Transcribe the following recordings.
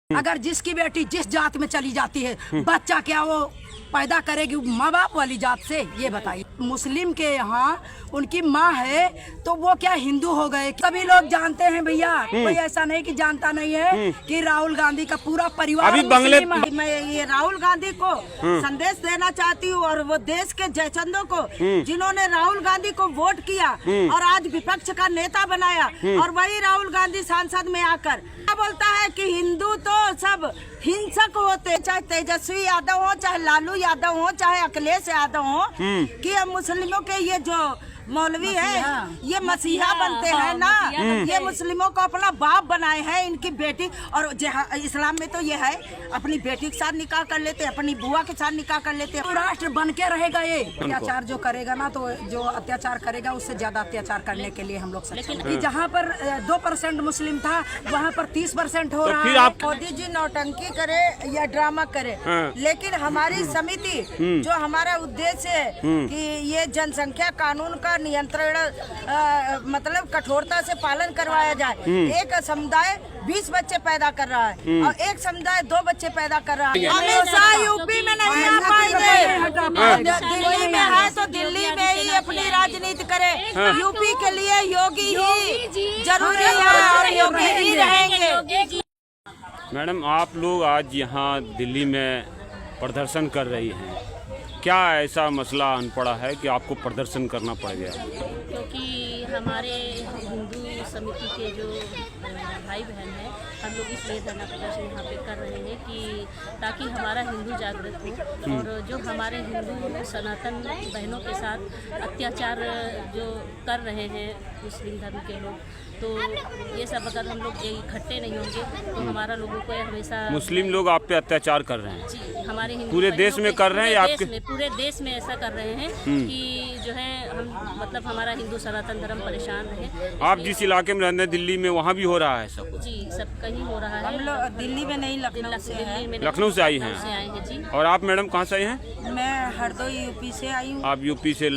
अगर जिसकी बेटी जिस जात में चली जाती है, बच्चा क्या वो पैदा करेगी माँ बाप वाली जात से? ये बताइए। मुस्लिम के यहाँ उनकी माँ है तो वो क्या हिंदू हो गए? सभी लोग जानते हैं भैया, कोई ऐसा नहीं कि जानता नहीं है कि राहुल गांधी का पूरा परिवार अभी मुस्लिम है। मैं ये राहुल गांधी को संदेश देना चाहती हूँ और वो देश के जयचंदों को जिन्होंने राहुल गांधी को वोट किया और आज विपक्ष का नेता बनाया, और वही राहुल गांधी सांसद में आकर क्या बोलता है कि हिंदू तो सब हिंसक होते, चाहे तेजस्वी यादव हो, चाहे लालू यादव हो, चाहे अखिलेश यादव हो, कि हम मुस्लिमों के ये जो मौलवी है ये मसीहा बनते हैं ना, ये मुस्लिमों को अपना बाप बनाए हैं। इनकी बेटी और इस्लाम में तो ये है अपनी बेटी के साथ निकाह कर लेते हैं, अपनी बुआ के साथ निकाह कर लेते हैं। तो राष्ट्र बन के रहेगा ये। अत्याचार जो करेगा ना, तो जो अत्याचार करेगा उससे ज्यादा अत्याचार करने के लिए हम लोग सक्षम हैं। जहाँ पर 2% मुस्लिम था वहाँ पर 30% हो रहा है। मोदी जी नौटंकी करे या ड्रामा करे, लेकिन हमारी समिति जो हमारा उद्देश्य है कि ये जनसंख्या कानून का नियंत्रण मतलब कठोरता से पालन करवाया जाए। एक समुदाय 20 बच्चे पैदा कर रहा है और एक समुदाय 2 बच्चे पैदा कर रहा है। हमेशा यूपी में नहीं आ पाएंगे, दिल्ली में है तो दिल्ली में ही अपनी राजनीति करे। यूपी के लिए योगी ही जरूरी है और योगी ही रहेंगे। मैडम, आप लोग आज यहाँ दिल्ली में प्रदर्शन कर रही हैं, क्या ऐसा मसला अन पड़ा है कि आपको प्रदर्शन करना पड़ गया? क्योंकि हमारे हिंदू समिति के जो भाई बहन हैं, हम लोग इसलिए धरना प्रदर्शन यहाँ पे कर रहे हैं कि ताकि हमारा हिंदू जागृत हो, और जो हमारे हिंदू सनातन बहनों के साथ अत्याचार जो कर रहे हैं मुस्लिम धर्म के लोग, तो ये सब अगर हम लोग इकट्ठे नहीं होंगे तो हमारा लोगों को हमेशा मुस्लिम लोग आप पे अत्याचार कर रहे हैं? जी, हमारे हिंदू पूरे देश में कर रहे हैं या आपके? पूरे देश में ऐसा कर रहे हैं कि जो है हम मतलब हमारा हिंदू सनातन धर्म परेशान रहे। आप जिस इलाके में रहते हैं दिल्ली में, वहाँ भी हो रहा है सब कुछ? जी, सब कहीं हो रहा है। हम लोग दिल्ली में नहीं, लखनऊ से हैं। लखनऊ से आई हैं? से आए हैं जी। और आप मैडम कहाँ से आई हैं? मैं हरदोई यूपी से आई हूँ। आप यूपी से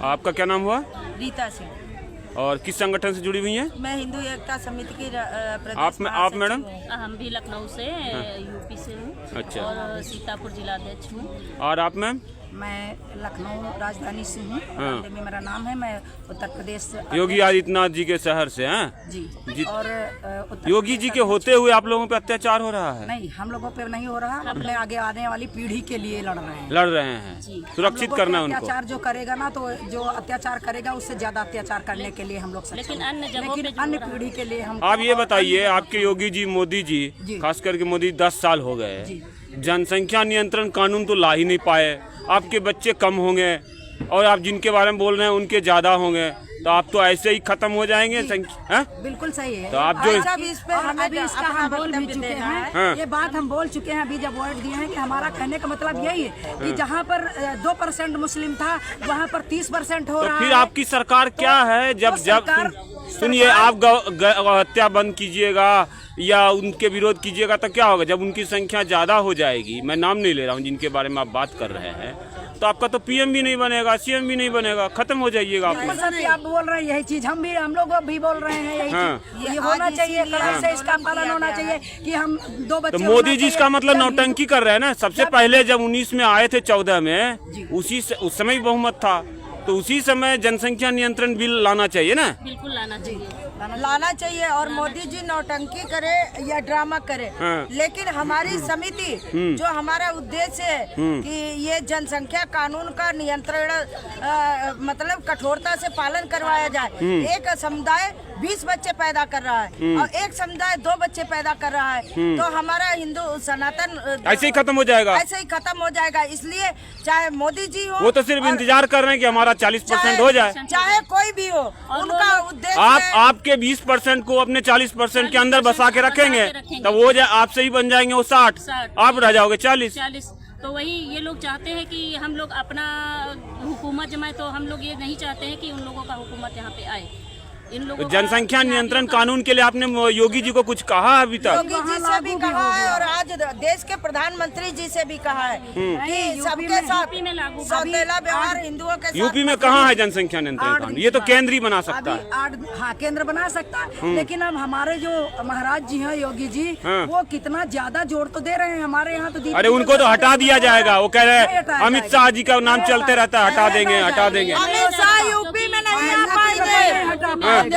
आपका क्या नाम हुआ? रीता सिंह। और किस संगठन से जुड़ी हुई हैं? मैं हिंदू एकता समिति की प्रदेश आप मैडम? हम भी लखनऊ से यूपी से हूँ। अच्छा। और सीतापुर जिलाध्यक्ष हूँ। और आप मैम? मैं लखनऊ राजधानी से हूँ, में मेरा नाम है। मैं उत्तर प्रदेश योगी आदित्यनाथ जी के शहर से हैं? जी। और योगी जी के होते हुए आप लोगों पे अत्याचार हो रहा है? नहीं, हम लोगों पे नहीं हो रहा। अपने आगे आने वाली पीढ़ी के लिए लड़ रहे हैं। लड़ रहे हैं, सुरक्षित करना है उनको। अत्याचार जो करेगा ना, तो जो अत्याचार करेगा उससे ज्यादा अत्याचार करने के लिए हम लोग सक्षम हैं। लेकिन अन्य पीढ़ी के लिए हम। आप ये बताइए, आपके योगी जी मोदी जी, खास करके मोदी 10 साल हो गए, जनसंख्या नियंत्रण कानून तो ला ही नहीं पाए। आपके बच्चे कम होंगे और आप जिनके बारे में बोल रहे हैं उनके ज्यादा होंगे, तो आप तो ऐसे ही खत्म हो जाएंगे संख्या। बिल्कुल सही है। तो आप जो इस पे अभी इसका हम बोल भी चुके हैं, ये बात हम बोल चुके हैं अभी जब वर्ड दिए हैं कि हमारा कहने का मतलब यही है कि जहाँ पर 2% मुस्लिम था वहाँ पर 30% हो रहा है। फिर आपकी सरकार क्या है? जब सुनिए, आप हत्या बंद कीजिएगा या उनके विरोध कीजिएगा तो क्या होगा? जब उनकी संख्या ज्यादा हो जाएगी, मैं नाम नहीं ले रहा हूँ जिनके बारे में आप बात कर रहे हैं, तो आपका तो पीएम भी नहीं बनेगा, सीएम भी नहीं बनेगा, खत्म हो जाइएगा आप। आप बोल रहे हैं यही चीज, हम लोग भी बोल रहे हैं यही चीज। ये होना चाहिए, कड़ाई से इसका पालन होना चाहिए कि हम 2 बच्चे। तो मोदी जी इसका मतलब नौटंकी कर रहे हैं ना। सबसे पहले जब 19 में आए थे, 14 में, उस समय बहुमत था, तो उसी समय जनसंख्या नियंत्रण बिल लाना चाहिए ना। बिल्कुल लाना चाहिए और मोदी जी नौटंकी करे या ड्रामा करे, लेकिन हमारी समिति जो हमारा उद्देश्य है कि ये जनसंख्या कानून का नियंत्रण मतलब कठोरता से पालन करवाया जाए। एक समुदाय 20 बच्चे पैदा कर रहा है और एक समुदाय 2 बच्चे पैदा कर रहा है, तो हमारा हिंदू सनातन ऐसे ही खत्म हो जाएगा। ऐसे ही खत्म हो जाएगा। इसलिए चाहे मोदी जी हो, वो तो सिर्फ इंतजार कर रहे हैं कि हमारा 40% हो जाए। चाहे कोई भी हो, उनका उद्देश्य आपके 20% को अपने 40% के अंदर बसा के रखेंगे, तो वो आपसे ही बन जाएंगे वो 60, आप रह जाओगे 40। तो वही ये लोग चाहते हैं कि हम लोग अपना हुकूमत जमाए, तो हम लोग ये नहीं चाहते हैं कि उन लोगों का हुकूमत यहाँ पे आए। इन लोगों जनसंख्या नियंत्रण कानून के लिए आपने योगी जी को कुछ कहा अभी तक? योगी जी से भी कहा है और आज देश के प्रधानमंत्री जी से भी कहा है कि सबके साथ सौतेला व्यवहार हिंदुओं के साथ। यूपी में कहाँ है जनसंख्या नियंत्रण कानून? ये तो केंद्र ही बना सकता है। हाँ, केंद्र बना सकता है, लेकिन अब हमारे जो महाराज जी हैं योगी जी, वो कितना ज्यादा जोर तो दे रहे हैं। हमारे यहाँ तो अरे उनको तो हटा दिया जाएगा। वो कह रहे हैं अमित शाह जी का नाम चलते रहता है, हटा देंगे हटा देंगे। अमित शाह यूपी में नहीं आ पाएंगे,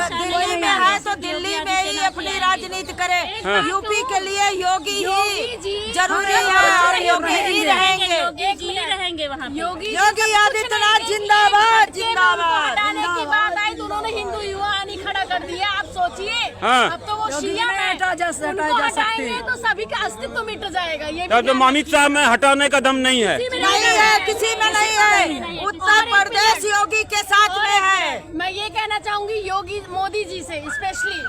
दिल्ली में है तो दिल्ली में ही अपनी राजनीति करे। यूपी के लिए योगी ही जरूरी है और योगी ही रहेंगे वहाँ। योगी आदित्यनाथ जिंदाबाद जिंदाबाद। की बात आई तो उन्होंने हिंदू युवा नहीं खड़ा कर दिया। आप सोचिए, अब तो वो शिया है, उनको हटाएंगे तो सभी का अस्तित्व मिट जाएगा। ये तो अमित शाह में हटाने का दम नहीं है, नहीं है, किसी में नहीं है। उत्तर प्रदेश योगी के साथ में है। मैं ये कहना चाहूंगी योगी मोदी जी से स्पेशली,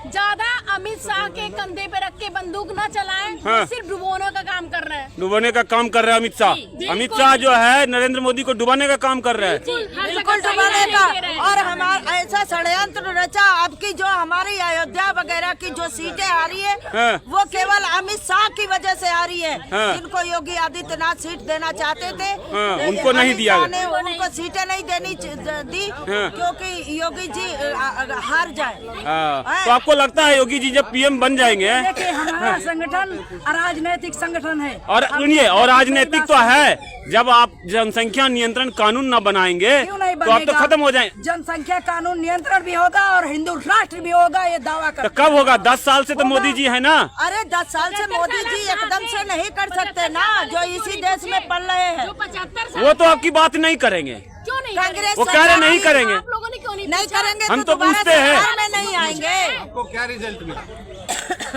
ज्यादा अमित शाह के कंधे पे रख के बंदूक न चलाएं। हाँ। सिर्फ डुबोने का काम कर रहे हैं, डुबाने का काम कर रहे हैं अमित शाह। अमित शाह जो है नरेंद्र मोदी को डुबाने का काम कर रहे हैं, बिल्कुल डुबाने का। और हमारा ऐसा षड्यंत्र रचा। अब की जो हमारी अयोध्या वगैरह की जो सीटें आ रही है, हाँ। वो केवल अमित शाह की वजह से आ रही है। हाँ। जिनको योगी आदित्यनाथ सीट देना चाहते थे, हाँ, उनको नहीं दिया गया। उनको सीटें नहीं दी क्योंकि योगी जी हार जाए। तो आपको लगता है योगी जी जब पीएम बन जाएंगे? देखिए, हमारा संगठन राजनीतिक संगठन है और सुनिए, और राजनीतिक तो है। जब आप जनसंख्या नियंत्रण कानून न बनाएंगे तो आप तो खत्म हो जाए। जनसंख्या कानून नियंत्रण भी होगा और हिंदू राष्ट्र भी होगा, ये दावा कर। तो कब होगा? 10 साल से तो मोदी जी है ना। अरे 10 साल से मोदी जी एकदम से नहीं कर सकते ना, जो इसी देश में पल रहे हैं। 75 वो तो आपकी बात नहीं करेंगे। क्यों नहीं? कांग्रेस वो कह रहे नहीं करेंगे। आप लोगों ने क्यों नहीं करेंगे? हम तो दोबारा पूछते हैं। सरकार में नहीं आएंगे। आपको क्या रिजल्ट मिला?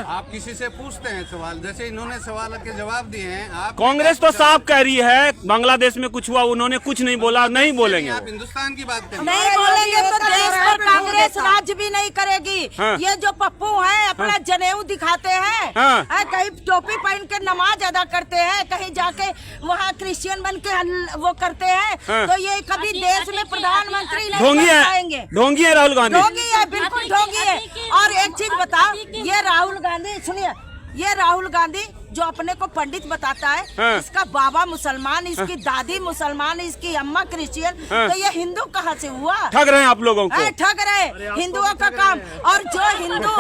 आप किसी से पूछते हैं सवाल, जैसे इन्होंने सवाल के जवाब दिए हैं। आप कांग्रेस तो साफ कह रही है बांग्लादेश में कुछ हुआ, उन्होंने कुछ नहीं बोला, नहीं बोलेंगे। आप हिंदुस्तान की बात करें। नहीं बोलेंगे तो देश पर कांग्रेस राज भी नहीं करेगी। हाँ। ये जो पप्पू हैं अपना जनेऊ दिखाते हैं, हाँ। कहीं टोपी पहन के नमाज अदा करते हैं, कहीं जाके वहाँ क्रिश्चियन बन के वो करते हैं। हाँ। तो ये कभी देश में प्रधानमंत्री नहीं ढोंगी बन है, पाएंगे। ढोंगी है राहुल गांधी। ढोंगी है, बिल्कुल ढोंगी है। और एक चीज बताओ, ये राहुल गांधी, सुनिए, ये राहुल गांधी जो अपने को पंडित बताता है, हाँ। इसका बाबा मुसलमान, इसकी दादी मुसलमान, इसकी अम्मा क्रिश्चियन, हाँ। तो ये हिंदू कहाँ से हुआ? ठग रहे हैं आप लोगों को। ठग रहे हिंदुओं का काम। और जो हिंदू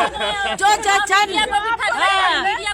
जो जचन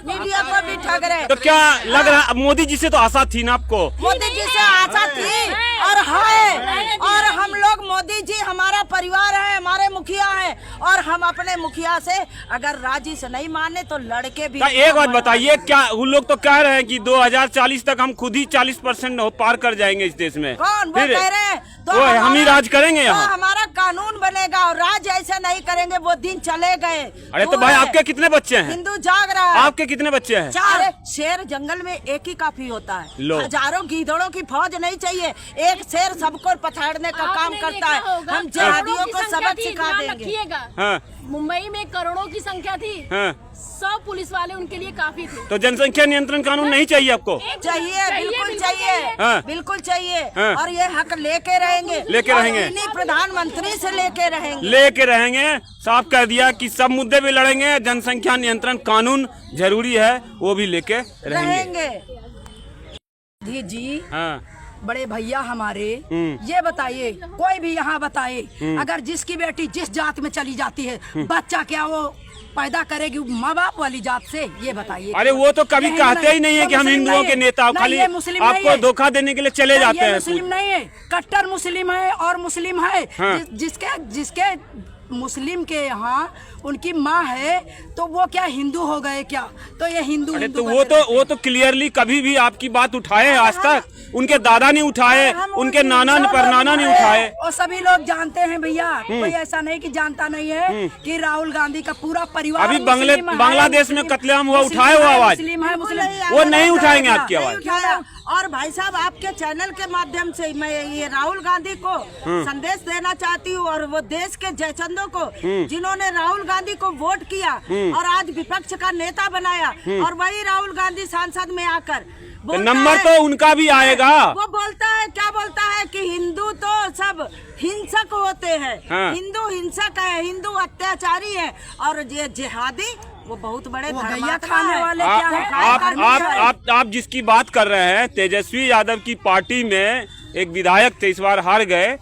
मीडिया को भी ठग रहे। तो क्या लग रहा है मोदी जी से तो आशा थी ना आपको? मोदी जी से आशा थी और है, और हम लोग मोदी जी हमारा परिवार है, हमारे मुखिया है, और हम अपने मुखिया से अगर राजी से नहीं माने तो लड़के भी। एक बात बताइए, क्या उन लोग तो कह रहे हैं कि 2040 तक हम खुद ही 40% पार कर जाएंगे इस देश में? कौन वो कह रहे हैं? तो वो हम ही राज करेंगे तो यहाँ। हमारा कानून बनेगा और राज ऐसे नहीं करेंगे, वो दिन चले गए। अरे तो भाई आपके कितने बच्चे हैं? हिंदू जाग रहा है। आपके कितने बच्चे हैं? 4। शेर जंगल में एक ही काफी होता है, लो। हजारों गीदड़ों की फौज नहीं चाहिए। एक शेर सबको पछाड़ने का काम करता है। हम जिहादियों को सबक सिखा देंगे। हाँ। मुंबई में करोड़ों की संख्या थी, हाँ। 100 पुलिस वाले उनके लिए काफी थे। तो जनसंख्या नियंत्रण कानून नहीं चाहिए आपको? चाहिए, बिल्कुल चाहिए, हाँ। बिल्कुल चाहिए। हाँ। और ये हक लेके रहेंगे, लेके और रहेंगे। इन्हीं प्रधानमंत्री से लेके रहेंगे, लेके रहेंगे। साफ कह दिया कि सब मुद्दे भी लड़ेंगे, जनसंख्या नियंत्रण कानून जरूरी है, वो भी लेके रहेंगे। जी हाँ। बड़े भैया हमारे, ये बताइए, कोई भी यहाँ बताए, अगर जिसकी बेटी जिस जात में चली जाती है, बच्चा क्या वो पैदा करेगी माँ बाप वाली जात से? ये बताइए। अरे वो तो कभी कहते ही नहीं है कि हम हिंदुओं के नेता, खाली आपको धोखा देने के लिए चले जाते हैं। मुस्लिम नहीं है, कट्टर मुस्लिम है और मुस्लिम है। हाँ। जिसके मुस्लिम के यहाँ उनकी माँ है तो वो क्या हिंदू हो गए क्या? तो ये हिंदू। अरे तो वो तो क्लियरली कभी भी आपकी बात उठाए आज तक? उनके दादा नहीं उठाए, उनके नाना परनाना नहीं उठाए। और सभी लोग जानते हैं भैया, कोई ऐसा नहीं कि जानता नहीं है कि राहुल गांधी का पूरा परिवार अभी बांग्लादेश में कत्लेआम हुआ, उठाए वो आवाज? वो नहीं उठाएंगे आपकी आवाज। और भाई साहब, आपके चैनल के माध्यम से मैं ये राहुल गांधी को संदेश देना चाहती हूँ, और वो देश के जयचंदों को जिन्होंने राहुल गांधी को वोट किया और आज विपक्ष का नेता बनाया, और वही राहुल गांधी सांसद में आकर बोलता नंबर है- तो उनका भी आएगा। वो बोलता है, क्या बोलता है कि हिंदू तो सब हिंसक होते हैं। हाँ। हिंदू हिंसक है, हिंदू अत्याचारी है, और ये जिहादी वो बहुत बड़े वो गैया धर्मात्मा खाने है। वाले क्या है? आप जिसकी बात कर रहे हैं, तेजस्वी यादव की पार्टी में एक विधायक थे, इस बार हार गए,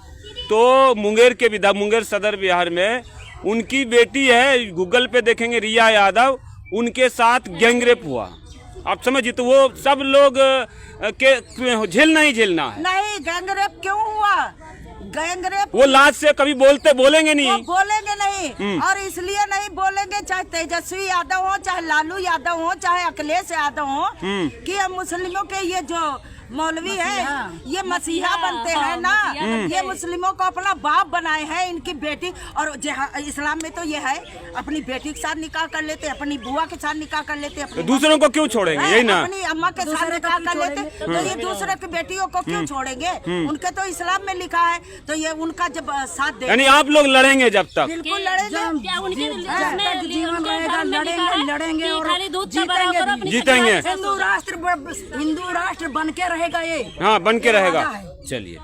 तो मुंगेर सदर बिहार में उनकी बेटी है, गूगल पे देखेंगे रिया यादव, उनके साथ गैंगरेप हुआ। आप समझिए, तो वो सब लोग के झेलना ही झेलना है। नहीं, गैंगरेप क्यों हुआ? गैंगरेप वो लाज से कभी बोलेंगे वो नहीं। बोलेंगे नहीं, और इसलिए नहीं बोलेंगे, चाहे तेजस्वी यादव हो, चाहे लालू यादव हो, चाहे अखिलेश यादव हो, कि हम मुस्लिमों के ये जो मौलवी है, ये मसीहा बनते हैं ना, ये मुस्लिमों को अपना बाप बनाए हैं, इनकी बेटी। और इस्लाम में तो ये है, अपनी बेटी के साथ निकाह कर लेते, अपनी बुआ के साथ निकाह कर लेते, तो दूसरों को क्यों छोड़ेंगे, यही ना? अपनी अम्मा के साथ निकाह कर लेते, तो ये दूसरे की बेटियों को क्यों छोड़ेंगे? उनके तो इस्लाम में लिखा है, तो ये उनका जब साथ दे, यानी आप लोग लड़ेंगे जब तक। बिल्कुल लड़ेंगे। क्या उनके जीवन उनके रहेगा, धर्म में लिखा है लड़ेंगे कि और खाली दूध का बराबर जीतेंगे अपनी जीतेंगे। हिंदू राष्ट्र बन के रहेगा ये। हाँ, बन के रहेगा। वादा है। चलिए।